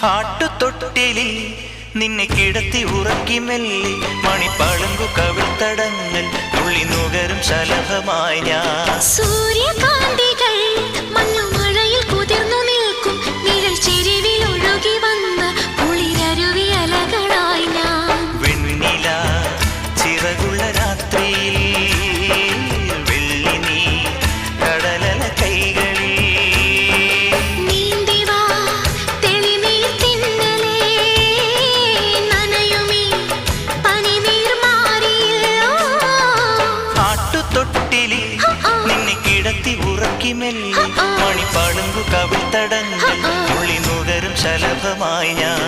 ആട്ടുതൊട്ടിലിൽ നിന്നെ കിടത്തി ഉറക്കി മെല്ലെ മണിപ്പളുങ്കു കവിൾത്തടങ്ങൾ തുള്ളി നുകരും ശലഭമായി ഞാൻ. സൂര്യകാന്തികൾ മഞ്ഞുമഴയിൽ കുതിർന്നു നിൽക്കും നിഴൽ ചെരുവിൽ ഒഴുകി വന്ന കുളിരരുവി അലകളായി ഞാൻ. വെണ്ണില ചിറകുള്ള രാത്രിയിൽ വെള്ളി നീ കടലല കൈകളിൽ നീന്തിവാ തെളിനീർ തിന്നലേ നനയുമീ പനിനീർ മാറിയില്ലോ. ആട്ടുതൊട്ടിലിൽ നിന്നെ കിടത്തി ഉറക്കി മെല്ലെ മണിപ്പളുങ്കു കവിൾത്തടങ്ങൾ തുള്ളി നുകരും ശലഭമായി ഞാൻ.